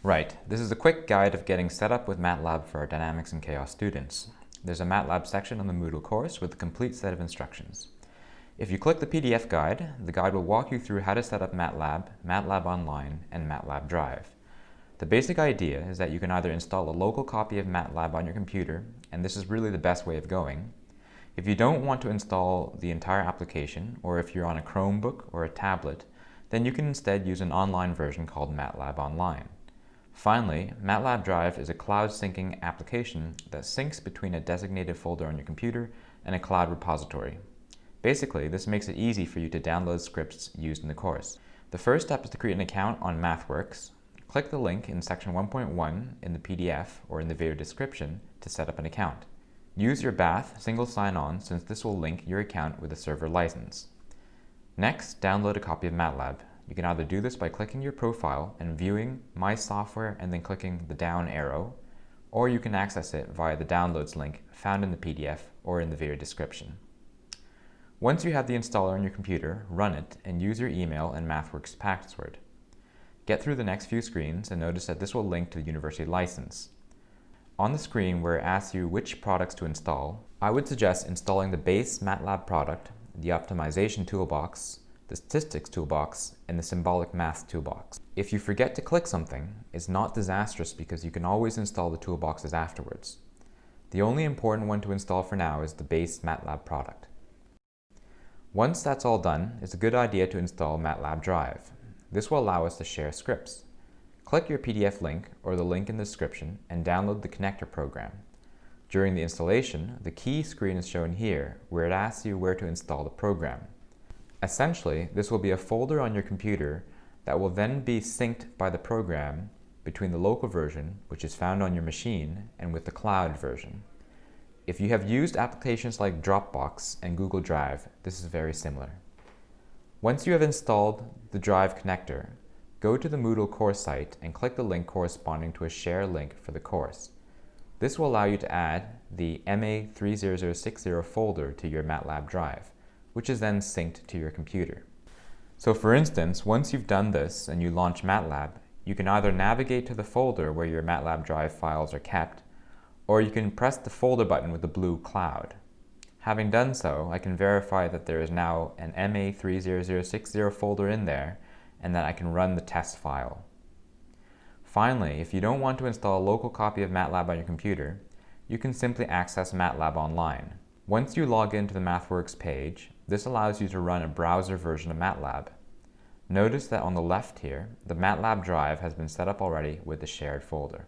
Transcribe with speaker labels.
Speaker 1: Right, this is a quick guide of getting set up with Matlab for our Dynamics and Chaos students. There's a Matlab section on the Moodle course with a complete set of instructions. If you click the PDF guide, the guide will walk you through how to set up Matlab, Matlab Online, and Matlab Drive. The basic idea is that you can either install a local copy of Matlab on your computer, and this is really the best way of going. If you don't want to install the entire application, or if you're on a Chromebook or a tablet, then you can instead use an online version called Matlab Online. Finally, Matlab Drive is a cloud syncing application that syncs between a designated folder on your computer and a cloud repository. Basically, this makes it easy for you to download scripts used in the course. The first step is to create an account on MathWorks. Click the link in section 1.1 in the PDF or in the video description to set up an account. Use your Bath single sign-on since this will link your account with a server license. Next, download a copy of Matlab. You can either do this by clicking your profile and viewing My Software and then clicking the down arrow, or you can access it via the downloads link found in the PDF or in the video description. Once you have the installer on your computer, run it and use your email and MathWorks password. Get through the next few screens and notice that this will link to the university license. On the screen where it asks you which products to install, I would suggest installing the base Matlab product, the optimization toolbox, the statistics toolbox, and the symbolic math toolbox. If you forget to click something, it's not disastrous because you can always install the toolboxes afterwards. The only important one to install for now is the base Matlab product. Once that's all done, it's a good idea to install Matlab Drive. This will allow us to share scripts. Click your PDF link or the link in the description and download the connector program. During the installation, the key screen is shown here where it asks you where to install the program. Essentially, this will be a folder on your computer that will then be synced by the program between the local version, which is found on your machine, and with the cloud version. If you have used applications like Dropbox and Google Drive, this is very similar. Once you have installed the Drive connector, go to the Moodle course site and click the link corresponding to a share link for the course. This will allow you to add the MA30060 folder to your Matlab Drive, which is then synced to your computer. So for instance, once you've done this and you launch Matlab, you can either navigate to the folder where your Matlab Drive files are kept, or you can press the folder button with the blue cloud. Having done so, I can verify that there is now an MA30060 folder in there and that I can run the test file. Finally, if you don't want to install a local copy of Matlab on your computer, you can simply access Matlab Online. Once you log into the MathWorks page, this allows you to run a browser version of Matlab. Notice that on the left here, the Matlab Drive has been set up already with the shared folder.